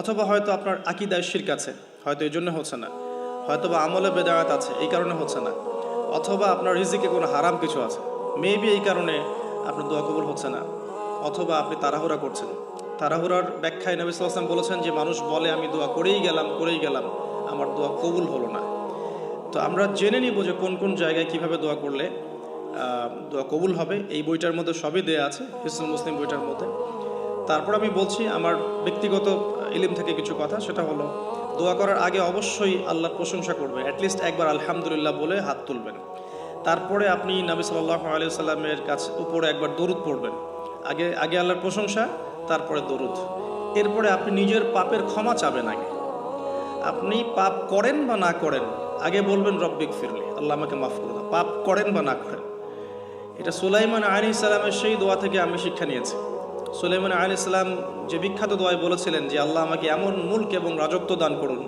অথবা হয়তো আপনার আকীদায় শিরক আছে, হয়তো এই জন্য হচ্ছে না। হয়তো বা আমলে বেদায়াত আছে, এই কারণে হচ্ছে না। অথবা আপনার রিজিকে কোনো হারাম কিছু আছে, মেবি এই কারণে আপনার দোয়া কবুল হচ্ছে না। অথবা আপনি তাড়াহুড়া করছেন। তাড়াহুড়ার ব্যাখ্যায় নবী সাল্লাল্লাহু আলাইহি ওয়াসাল্লাম বলেছেন যে মানুষ বলে আমি দোয়া করেই গেলাম, আমার দোয়া কবুল হলো না। তো আমরা জেনে নিব যে কোন কোন জায়গায় কিভাবে দোয়া করলে দোয়া কবুল হবে। এই বইটার মধ্যে সবই দেয়া আছে, হিসনুল মুসলিম বইটার মধ্যে। তারপর আমি বলছি আমার ব্যক্তিগত ইলম থেকে কিছু কথা, সেটা হলো দোয়া করার আগে অবশ্যই আল্লাহর প্রশংসা করবেন, অ্যাটলিস্ট একবার আলহামদুলিল্লাহ বলে হাত তুলবেন। তারপরে আপনি নবী সাল্লাল্লাহু আলাইহি সাল্লামের কাছে উপরে একবার দরুদ পড়বেন। আগে আল্লাহর প্রশংসা, তারপরে দরুদ। এরপরে আপনি নিজের পাপের ক্ষমা চাবেন। আগে আপনি পাপ করেন বা না করেন, আগে বলবেন রব্বিক ফিরলি, আল্লাহ আমাকে মাফ করে দাও, পাপ করেন বা না করেন। এটা সুলাইমান আলাইহিস সালামের সেই দোয়া থেকে আমি শিক্ষা নিয়েছি। সুলাইমান আলাইহিস সালাম যে বিখ্যাত দোয়ায় বলেছিলেন যে আল্লাহ আমাকে এমন মুলক এবং রাজত্ব দান করুন,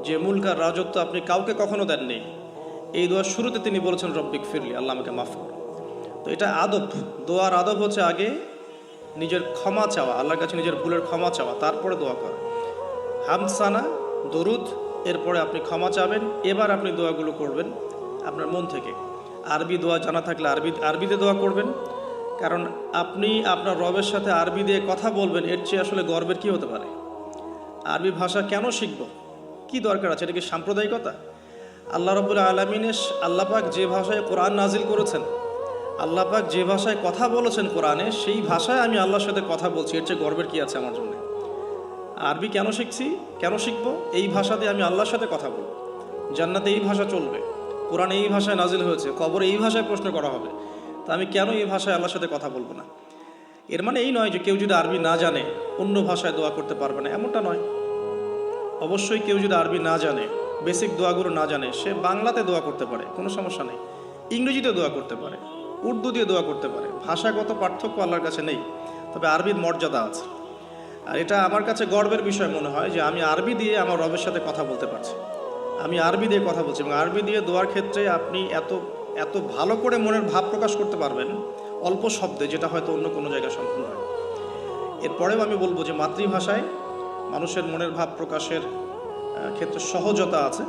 যে মুলক আর রাজত্ব আপনি কাউকে কখনো দেননি। এই দোয়ার শুরুতে তিনি বলেছেন রব্বিক ফিরলি, আল্লাহ আমাকে মাফ করুন। তো এটা আদব, দোয়ার আদব হচ্ছে আগে নিজের ক্ষমা চাওয়া, আল্লাহর কাছে নিজের ভুলের ক্ষমা চাওয়া, তারপরে দোয়া করা। হামসানা, দরুদ, এরপরে আপনি ক্ষমা চাবেন। এবার আপনি দোয়াগুলো করবেন আপনার মন থেকে। আরবি দোয়া জানা থাকলে আরবিতে দোয়া করবেন, কারণ আপনি আপনার রবের সাথে আরবি দিয়ে কথা বলবেন, এর চেয়ে আসলে গর্বের কি হতে পারে? আরবি ভাষা কেন শিখব, কি দরকার আছে? এটা কি সাম্প্রদায়িকতা? আল্লাহ রাব্বুল আলামিনের আল্লাহ পাক যে ভাষায় কোরআন নাজিল করেছেন, আল্লাহ পাক যে ভাষায় কথা বলেছেন কোরআনে, সেই ভাষায় আমি আল্লাহর সাথে কথা বলছি, এর চেয়ে গর্বের কি আছে আমার জন্য? আরবি কেন শিখছি, কেন শিখবো? এই ভাষাতে আমি আল্লাহর সাথে কথা বলবো। জান্নাতে এই ভাষা চলবে, কোরআনে এই ভাষায় নাজিল হয়েছে, কবরে এই ভাষায় প্রশ্ন করা হবে, তা আমি কেন এই ভাষায় আল্লাহর সাথে কথা বলবো না? এর মানে এই নয় যে কেউ যদি আরবি না জানে অন্য ভাষায় দোয়া করতে পারবে না, এমনটা নয়। অবশ্যই কেউ যদি আরবি না জানে, বেসিক দোয়াগুলো না জানে, সে বাংলাতে দোয়া করতে পারে, কোনো সমস্যা নেই। ইংরেজিতে দোয়া করতে পারে, উর্দু দিয়ে দোয়া করতে পারে। ভাষাগত পার্থক্য আল্লাহর কাছে নেই, তবে আরবির মর্যাদা আছে। আর এটা আমার কাছে গর্বের বিষয় মনে হয় যে আমি আরবি দিয়ে আমার রবের সাথে কথা বলতে পারছি। আমি আরবি দিয়ে কথা বলছি, এবং আরবি দিয়ে দোয়ার ক্ষেত্রে আপনি এত এত ভালো করে মনের ভাব প্রকাশ করতে পারবেন অল্প শব্দে, যেটা হয়তো অন্য কোনো জায়গায় সম্ভব হয়। এরপরেও আমি বলবো যে মাতৃভাষায় মানুষের মনের ভাব প্রকাশের ক্ষেত্রে সহজতা আছে।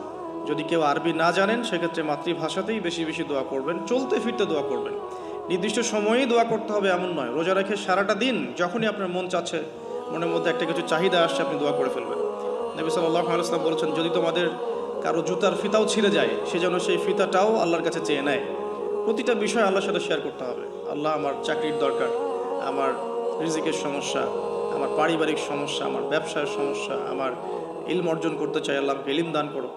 যদি কেউ আরবি না জানেন, সেক্ষেত্রে মাতৃভাষাতেই বেশি বেশি দোয়া করবেন, চলতে ফিরতে দোয়া করবেন। নির্দিষ্ট সময়েই দোয়া করতে হবে এমন নয়। রোজা রেখে সারাটা দিন যখনই আপনার মন চাচ্ছে, মনের মধ্যে একটা কিছু চাহিদা আসছে, আপনি দোয়া করে ফেলবেন। নবী সাল্লাল্লাহু আলাইহি ওয়াসাল্লাম বলেছেন, যদি তোমাদের কারো জুতার ফিতাও ছিঁড়ে যায়, সে যেন সেই ফিতাটাও আল্লাহর কাছে চেয়ে নেয়। প্রতিটা বিষয় আল্লাহর সাথে শেয়ার করতে হবে। আল্লাহ, আমার চাকরির দরকার, আমার রিজিকের সমস্যা, আমার পারিবারিক সমস্যা, আমার ব্যবসার সমস্যা, আমার ইলম অর্জন করতে চাই, আল্লাহ আমাকে ইলম দান করো।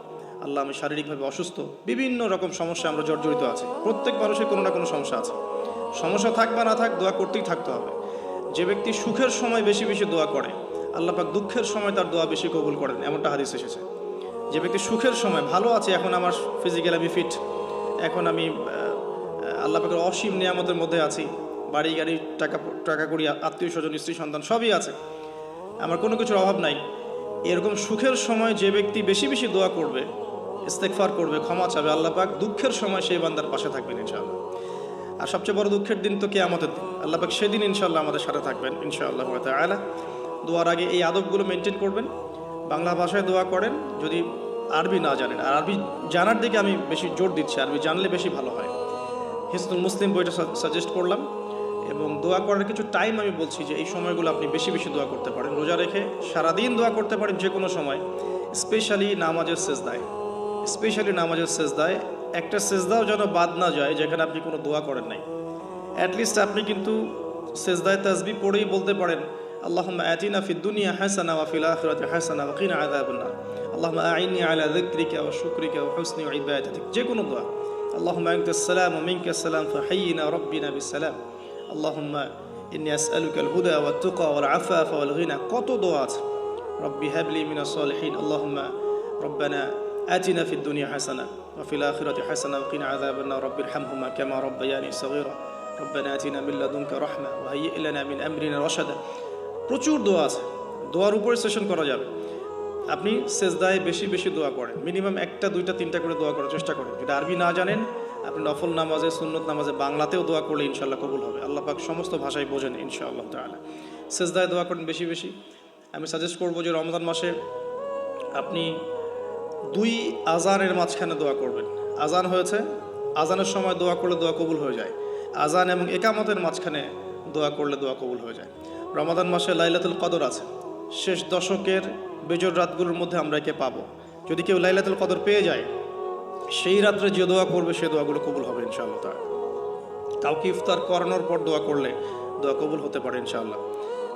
আল্লাহ, আমি শারীরিকভাবে অসুস্থ। বিভিন্ন রকম সমস্যা আমরা জর্জরিত আছি। প্রত্যেক মানুষের কোনো না কোনো সমস্যা আছে। সমস্যা থাক বা না থাক, দোয়া করতেই থাকতে হবে। যে ব্যক্তি সুখের সময় বেশি বেশি দোয়া করে, আল্লাহ পাক দুঃখের সময় তার দোয়া বেশি কবুল করেন, এমনটা হাদিস এসেছে। যে ব্যক্তি সুখের সময় ভালো আছে, এখন আমার ফিজিক্যাল আমি ফিট, এখন আমি আল্লাহ পাকের অসীম নিয়ামতের মধ্যে আছি, বাড়ি গাড়ি, টাকা করি, আত্মীয় স্বজন, স্ত্রী সন্তান সবই আছে, আমার কোনো কিছুর অভাব নাই। এরকম সুখের সময় যে ব্যক্তি বেশি বেশি দোয়া করবে, ইস্তেগফার করবে, ক্ষমা চাবে, আল্লাহ পাক দুঃখের সময় সেই বান্দার পাশে থাকবেন ইনশাআল্লাহ। আর সবচেয়ে বড় দুঃখের দিন তো কিয়ামতের দিন। আল্লাহ পাক সেদিন ইনশাআল্লাহ আমাদের সাথে থাকবেন ইনশাআল্লাহ তাআলা। দোয়ার আগে এই আদবগুলো মেনটেন করবেন। বাংলা ভাষায় দোয়া করেন যদি আরবি না জানেন। আর আরবি জানার দিকে আমি বেশি জোর দিচ্ছি, আরবি জানলে বেশি ভালো হয়। হিসনুল মুসলিম বইটা সাজেস্ট করলাম, এবং দোয়া করার কিছু টাইম আমি বলছি যে এই সময়গুলো আপনি বেশি বেশি দোয়া করতে পারেন। রোজা রেখে সারাদিন দোয়া করতে পারেন যে কোনো সময়, স্পেশালি নামাজের সেজদায়। একটা সেজদাও যেন বাদ না যায় যেখানে আপনি কোনো দোয়া করেন নাই। অ্যাটলিস্ট আপনি কিন্তু সেজদায় তাসবিহ পড়েই বলতে পারেন, আল্লাহুম্মা আতিনা ফিদ দুনিয়া হাসানা ওয়া ফিল আখিরাতি হাসানা ওয়া কিনা আযাবান নার। আল্লাহুম্মা আইন্নি আলা যিকরিকা ওয়া শুকরিকা ওয়া হুসনি ইবাদাতিক। যে কোনো দোয়া। আল্লাহুম্মা আনতাস সালাম ওয়া মিনকাস সালাম ফাহাইয়িনা রাব্বিনা বিসসালাম। আল্লাহুম্মা ইন্নী আসআলুকাল হুদা ওয়াত তুকা ওয়াল আফাফা ওয়াল গিনা। কত দোয়া আছে। রব্বি হাবলি মিনাস সালিহিন। আল্লাহুম্মা রব্বানা আতিনা ফিদ দুনিয়া হাসানা ওয়া ফিল আখিরাতি হাসানা ওয়া কিনা আযাবান নার। রব্বিরহামহুমা কামা রাব্বায়ানি সগীরা। রব্বানা আতিনা মিন লাদুনকা রাহমা ওয়া হাইয়্ লানা মিন আমরিনা রাশাদা। প্রচুর দোয়া আছে, দোয়ার উপরে সেশন করা যাবে। আপনি সেজদায় বেশি বেশি দোয়া করেন, মিনিমাম 1টা 2টা 3টা করে দোয়া করার চেষ্টা করেন। যদি আরবি না জানেন, আপনি নফল নামাজে, সুন্নত নামাজে বাংলাতেও দোয়া করলে ইনশাআল্লাহ কবুল হবে। আল্লাহ পাক সমস্ত ভাষায় বোঝেন ইনশাআল্লাহ তাআলা। সেজদায় দোয়া করেন বেশি বেশি। আমি সাজেস্ট করবো যে রমজান মাসে আপনি 2 আজানের মাঝখানে দোয়া করবেন। আজান হয়েছে, আজানের সময় দোয়া করলে দোয়া কবুল হয়ে যায়। আজান এবং একামতের মাঝখানে দোয়া করলে দোয়া কবুল হয়ে যায়। রমাদান মাসে লাইলাতুল কদর আছে, শেষ দশকের বেজর রাতগুলোর মধ্যে আমরা একে পাবো। যদি কেউ লাইলাতুল কদর পেয়ে যায়, সেই রাত্রে যে দোয়া করবে সে দোয়াগুলো কবুল হবে ইনশাআল্লাহ তাআলা। কাউকে ইফতার করানোর পর দোয়া করলে দোয়া কবুল হতে পারে ইনশাআল্লাহ।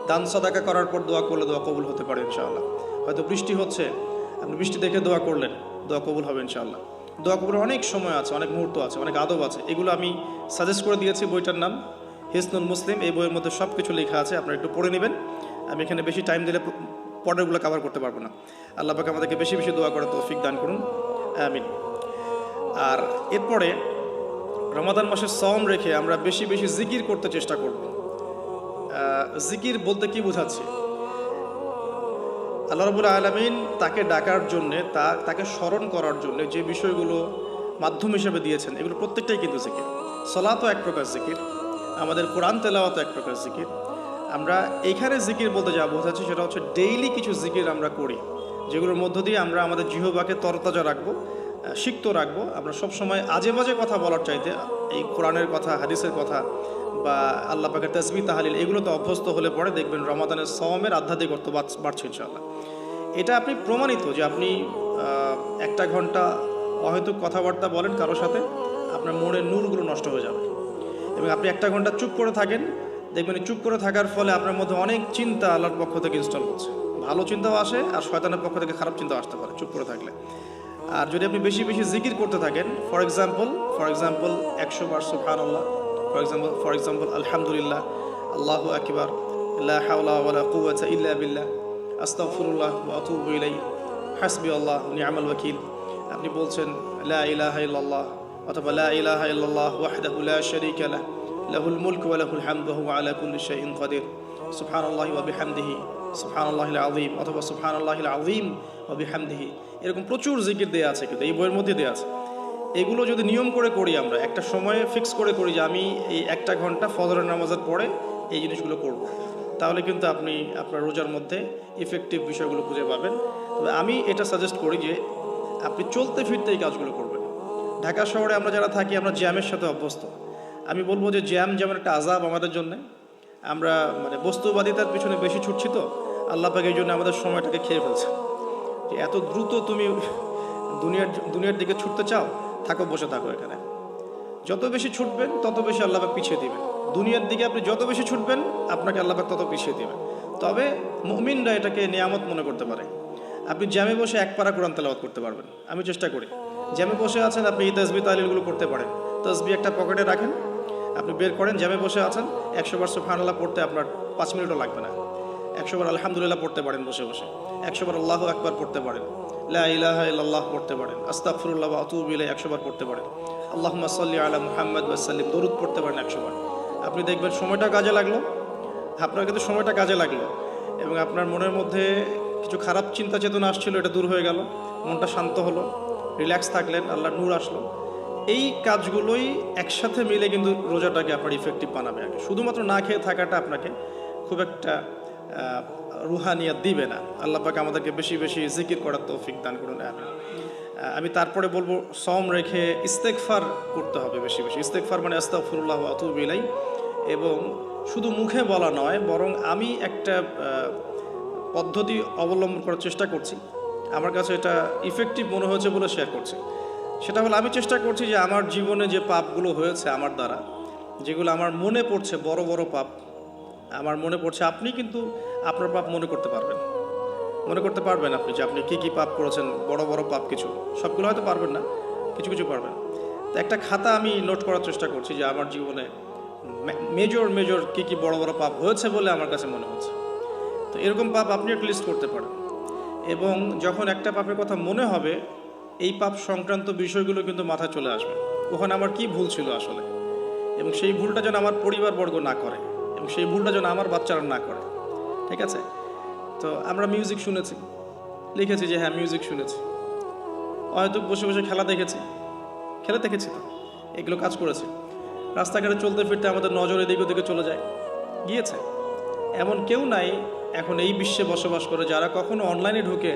দান সাদাকা করার পর দোয়া করলে দোয়া কবুল হতে পারে ইনশাআল্লাহ। হয়তো বৃষ্টি হচ্ছে, আপনি বৃষ্টি দেখে দোয়া করলেন, দোয়া কবুল হবে ইনশাআল্লাহ। দোয়া কবুলের অনেক সময় আছে, অনেক মুহূর্ত আছে, অনেক আদব আছে। এগুলো আমি সাজেস্ট করে দিয়েছি। বইটার নাম হিসনুল মুসলিম। এই বইয়ের মধ্যে সব কিছু লেখা আছে, আপনারা একটু পড়ে নেবেন। আমি এখানে বেশি টাইম দিলে পরেরগুলো কভার করতে পারবো না। আল্লাহ পাক আমাদেরকে বেশি বেশি দোয়া করার তৌফিক দান করুন, আমিন। আর এরপরে রমাদান মাসের সওম রেখে আমরা বেশি বেশি জিকির করতে চেষ্টা করব। জিকির বলতে কি বোঝাচ্ছি? আল্লাহ রাব্বুল আলামিন তাকে ডাকার জন্যে, তাকে স্মরণ করার জন্য যে বিষয়গুলো মাধ্যম হিসেবে দিয়েছেন, এগুলো প্রত্যেকটাই কিন্তু জিকির। সালাতও এক প্রকার জিকির, আমাদের কোরআন তেলাওয়াতও এক প্রকার জিকির। আমরা এইখানে জিকির বলতে যা বোঝাচ্ছি সেটা হচ্ছে ডেইলি কিছু জিকির আমরা করি, যেগুলোর মধ্য দিয়ে আমরা আমাদের জিহ্বাকে তরতাজা রাখবো, সিক্ত রাখবো। আমরা সবসময় আজে বাজে কথা বলার চাইতে এই কোরআনের কথা, হাদিসের কথা বা আল্লাহ পাকের তাসবিহ তাহলিল, এগুলোতে অভ্যস্ত হলে পরে দেখবেন রমাদানের সওমের আধ্যাত্মিকত্ব বাড়ছে ইনশাআল্লাহ। এটা আপনি প্রমাণিত যে আপনি 1টা ঘন্টা অহেতুক কথাবার্তা বলেন কারোর সাথে, আপনার মনের নূরগুলো নষ্ট হয়ে যাবে। এবং আপনি 1 ঘন্টা চুপ করে থাকেন, দেখবেন চুপ করে থাকার ফলে আপনার মধ্যে অনেক চিন্তা আল্লাহর পক্ষ থেকে ইনস্টল হচ্ছে, ভালো চিন্তাও আসে আর শয়তানের পক্ষ থেকে খারাপ চিন্তাও আসতে পারে চুপ করে থাকলে। আর যদি আপনি বেশি বেশি জিকির করতে থাকেন, ফর এক্সাম্পল 100 বার সুবহানাল্লাহ, ফর এক্সাম্পল আলহামদুলিল্লাহ, আল্লাহু আকবার, লা হাওলা ওয়ালা কুওয়াতা ইল্লা বিল্লাহ, আস্তাগফিরুল্লাহ ওয়া আতুবু ইলাইহি, হাসবিয়াল্লাহ ওয়া নি'মাল ওয়াকিল। আপনি বলছেন লা ইলাহা ইল্লাল্লাহ অথবা লা ইলাহা ইল্লাল্লাহ ওয়াহদাহু লা শারীকা লাহু, লাহুল মুলকু ওয়া লাহুল হামদু ওয়া হুয়া আলা কুল্লি শাইইন কাদির, সুবহানাল্লাহি ওয়া বিহামদিহি, সুবহানাল্লাহিল আযীম অথবা সুবহানাল্লাহিল আযীম ওয়া বিহামদিহি। এরকম প্রচুর জিকির দেয়া আছে, কিন্তু এই বইয়ের মধ্যে দেয়া আছে। এগুলো যদি নিয়ম করে করি, আমরা একটা সময়ে ফিক্স করে করি যে আমি এই 1 ঘন্টা ফজরের নামাজের পরে এই জিনিসগুলো করব, তাহলে কিন্তু আপনি আপনার রোজার মধ্যে ইফেক্টিভ বিষয়গুলো খুঁজে পাবেন। তবে আমি এটা সাজেস্ট করি যে আপনি চলতে ফিরতে এই কাজগুলো করবেন। ঢাকা শহরে আমরা যারা থাকি, আমরা জ্যামের সাথে অভ্যস্ত। আমি বলবো যে জ্যাম যেমন একটা আযাব আমাদের জন্য, আমরা মানে বস্তুবাদিতার পিছনে বেশি ছুটছি, তো আল্লাহ পাক এই জন্য আমাদের সময়টাকে খেয়ে ফেলছে। যে এত দ্রুত তুমি দুনিয়ার দিকে ছুটতে চাও, থাকো, বসে থাকো এখানে। যত বেশি ছুটবেন তত বেশি আল্লাহ পাক পিছিয়ে দিবেন। দুনিয়ার দিকে আপনি যত বেশি ছুটবেন, আপনাকে আল্লাহ পাক তত পিছিয়ে দিবেন। তবে মুমিনরা এটাকে নিয়ামত মনে করতে পারে। আপনি জ্যামে বসে 1 পারা কোরআন তেলাওয়াত করতে পারবেন। আমি চেষ্টা করি, জ্যামে বসে আছেন আপনি এই তাসবিহ তাহলিলগুলো করতে পারেন। তাসবিহ একটা পকেটে রাখেন, আপনি বের করেন, জ্যামে বসে আছেন, 100 বার সুবহানাল্লাহ পড়তে আপনার 5 মিনিটও লাগবে না। 100 বার আলহামদুলিল্লাহ পড়তে পারেন বসে বসে, 100 বার আল্লাহু আকবার পড়তে পারেন, লা ইলাহা ইল্লাল্লাহ পড়তে পারেন, আস্তাগফিরুল্লাহ ওয়া আতুবু ইলাইহি 100 বার পড়তে পারেন, আল্লাহুম্মা সাল্লি আলা মুহাম্মাদ ওয়া সাল্লিম দরুদ পড়তে পারেন 100 বার। আপনি দেখবেন সময়টা কাজে লাগলো, আপনার কিন্তু সময়টা কাজে লাগলো, এবং আপনার মনের মধ্যে কিছু খারাপ চিন্তা চেতনা আসছিল, এটা দূর হয়ে গেল, মনটা শান্ত হলো, রিল্যাক্স থাকলেন, আল্লাহর নূর আসলো। এই কাজগুলোই একসাথে মিলে কিন্তু রোজাটাকে আপনার ইফেক্টিভ বানাবে। আগে শুধুমাত্র না খেয়ে থাকাটা আপনাকে খুব একটা রুহানিয়াত দিবে না। আল্লাহ পাক আমাদেরকে বেশি বেশি জিকির করার তৌফিক দান করুন, আমিন। আমি তারপরে বলবো, সওম রেখে ইস্তেগফার করতে হবে বেশি বেশি। ইস্তেগফার মানে আস্তাগফিরুল্লাহ ওয়া আতুবু ইলাইহি, এবং শুধু মুখে বলা নয়, বরং আমি একটা পদ্ধতি অবলম্বন করার চেষ্টা করছি, আমার কাছে এটা ইফেক্টিভ মনে হয়েছে বলে শেয়ার করছি। সেটা হলো, আমি চেষ্টা করছি যে আমার জীবনে যে পাপগুলো হয়েছে আমার দ্বারা, যেগুলো আমার মনে পড়ছে, বড় বড় পাপ আমার মনে পড়ছে, আপনি কিন্তু আপনার পাপ মনে করতে পারবেন, আপনি যে আপনি কী কী পাপ করেছেন, বড় বড় পাপ কিছু, সবগুলো হয়তো পারবেন না, কিছু কিছু পারবেন। তো একটা খাতা আমি নোট করার চেষ্টা করছি যে আমার জীবনে মেজর কী কী বড় বড় পাপ হয়েছে বলে আমার কাছে মনে হচ্ছে। তো এরকম পাপ আপনি একটা লিস্ট করতে পারেন, এবং যখন একটা পাপের কথা মনে হবে, এই পাপ সংক্রান্ত বিষয়গুলো কিন্তু মাথায় চলে আসবে, ওখানে আমার কি ভুল ছিল আসলে, এবং সেই ভুলটা যেন আমার পরিবারবর্গ না করে, এবং সেই ভুলটা যেন আমার বাচ্চারা না করে। ঠিক আছে? তো আমরা মিউজিক শুনেছি, লিখেছি যে হ্যাঁ মিউজিক শুনেছি, হয়তো বসে বসে খেলা দেখেছি তো, এগুলো কাজ করেছে। রাস্তাঘাটে চলতে ফিরতে আমাদের নজর এদিক ওদিকে চলে গিয়েছে। এমন কেউ নাই এখন এই বিশ্বে বসবাস করে যারা কখনো অনলাইনে ঢুকে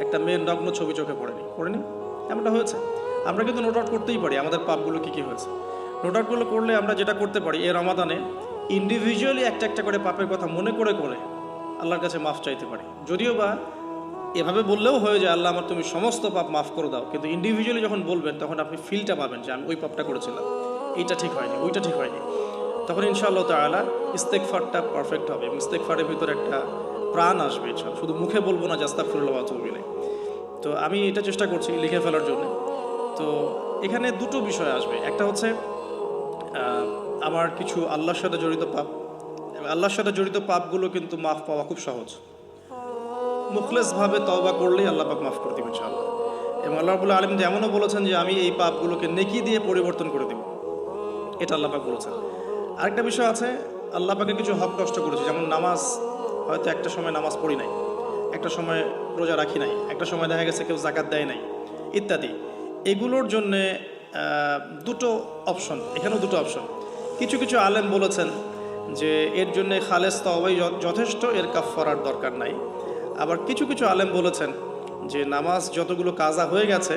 একটা মেয়ের নগ্ন ছবি চোখে পড়েনি। এমনটা হয়েছে। আমরা কিন্তু নোট আউট করতেই পারি আমাদের পাপগুলো কী হয়েছে। নোট আউটগুলো করলে আমরা যেটা করতে পারি, এই রমাদানে ইন্ডিভিজুয়ালি একটা করে পাপের কথা মনে করে আল্লাহর কাছে মাফ চাইতে পারি। যদিও বা এভাবে বললেও হয়ে যায়, আল্লাহ আমার তুমি সমস্ত পাপ মাফ করে দাও, কিন্তু ইন্ডিভিজুয়ালি যখন বলবেন তখন আপনি ফিলটা পাবেন যে আমি ওই পাপটা করেছিলাম, এইটা ঠিক হয়নি, ওইটা ঠিক হয়নি। তখন ইনশাআল্লাহ তাআলা ইস্তেগফারটা পারফেক্ট হবে, এবং ইস্তেগফারের ভিতরে একটা প্রাণ আসবে ইনশাআল্লাহ। শুধু মুখে বলবো না যে আস্তাগফিরুল্লাহ ওয়া আতুবু ইলাইহি। তো আমি এটা চেষ্টা করছি লিখে ফেলার জন্য। তো এখানে দুটো বিষয় আসবে, একটা হচ্ছে আমার কিছু আল্লাহর সাথে জড়িত পাপ, আল্লাহর সাথে জড়িত পাপগুলো কিন্তু মাফ পাওয়া খুব সহজ। মুখলেসভাবে তওবা করলেই আল্লাহ পাক মাফ করে দেবেন ইনশাআল্লাহ। এবং আল্লাহ রাব্বুল আলামিন এমনও বলেছেন যে আমি এই পাপগুলোকে নেকি দিয়ে পরিবর্তন করে দেব, এটা আল্লাহ পাক বলেছেন। আরেকটা বিষয় আছে, আল্লাহ পাকের কিছু হক নষ্ট করেছে, যেমন নামাজ, হয়তো একটা সময় নামাজ পড়ি নাই, একটা সময় রোজা রাখি নাই, একটা সময় দেখা গেছে কেউ যাকাত দেয় নাই, ইত্যাদি। এগুলোর জন্যে দুটো অপশন, এখানেও দুটো অপশন। কিছু আলেম বলেছেন যে এর জন্যে খালেস তওবাই যথেষ্ট, এর কাফফারার দরকার নাই। আবার কিছু আলেম বলেছেন যে নামাজ যতগুলো কাজা হয়ে গেছে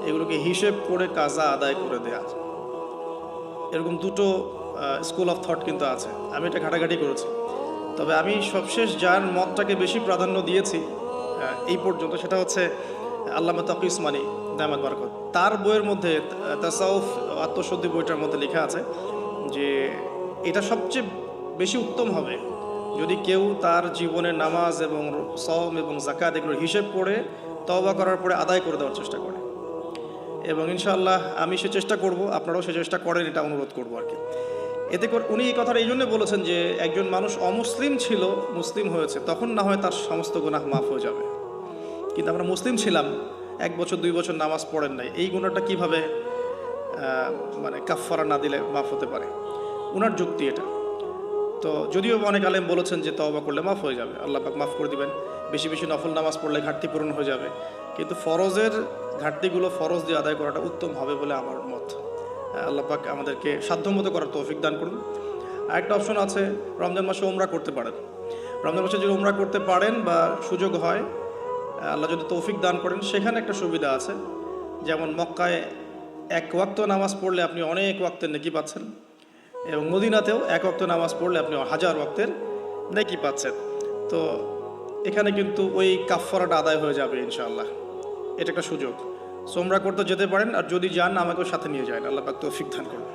এগুলোকে হিসেব করে কাজা আদায় করে দেয়া। এরকম দুটো স্কুল অফ থট কিন্তু আছে, আমি এটা ঘাটাঘাটি করেছি। তবে আমি সবশেষ যার মতটাকে বেশি প্রাধান্য দিয়েছি এই পর্যন্ত, সেটা হচ্ছে আল্লামা তাকি উসমানী দামাত বারাকাত। তার বইয়ের মধ্যে তাসাউফ আত্মশুদ্ধি বইটার মধ্যে লেখা আছে যে এটা সবচেয়ে বেশি উত্তম হবে যদি কেউ তার জীবনে নামাজ এবং সওম এবং যাকাত এগুলোর হিসেব করে তওবা করার পরে আদায় করে দেওয়ার চেষ্টা করে। এবং ইনশাআল্লাহ আমি সে চেষ্টা করব, আপনারাও সে চেষ্টা করেন, এটা অনুরোধ করবো আর কি। এতে করে উনি এই কথাটা এই জন্য বলেছেন যে একজন মানুষ অমুসলিম ছিল, মুসলিম হয়েছে, তখন না হয় তার সমস্ত গুনাহ মাফ হয়ে যাবে, কিন্তু আমরা মুসলিম ছিলাম, 1 বছর 2 বছর নামাজ পড়েন নাই, এই গুনাহটা কিভাবে মানে কাফফারা না দিলে মাফ হতে পারে? উনার যুক্তি এটা। তো যদিও অনেক আলেম বলেছেন যে তওবা করলে মাফ হয়ে যাবে, আল্লাহ পাক মাফ করে দিবেন, বেশি বেশি নফল নামাজ পড়লে ঘাটতি পূরণ হয়ে যাবে, কিন্তু ফরজের ঘাটতিগুলো ফরজ দিয়ে আদায় করাটা উত্তম হবে বলে আমার মত। আল্লাহ পাক আমাদেরকে সাধ্যমতো করার তৌফিক দান করুন। আরেকটা অপশন আছে, রমজান মাসে উমরা করতে পারেন। রমজান মাসে যদি উমরা করতে পারেন বা সুযোগ হয়, আল্লাহ যদি তৌফিক দান করেন, সেখানে একটা সুবিধা আছে, যেমন মক্কায় 1 ওয়াক্ত নামাজ পড়লে আপনি অনেক ওয়াক্তের নেকি পাচ্ছেন, এবং মদিনাতেও 1 ওয়াক্ত নামাজ পড়লে আপনি 1000 ওয়াক্তের নেকি পাচ্ছেন। তো এখানে কিন্তু ওই কাফফারাটা আদায় হয়ে যাবে ইনশাআল্লাহ। এটা একটা সুযোগ। সো উমরা করতে যেতে পারেন, আর যদি যান আমাকেও সাথে নিয়ে যান। আল্লাহ পাক তৌফিক দান করুন।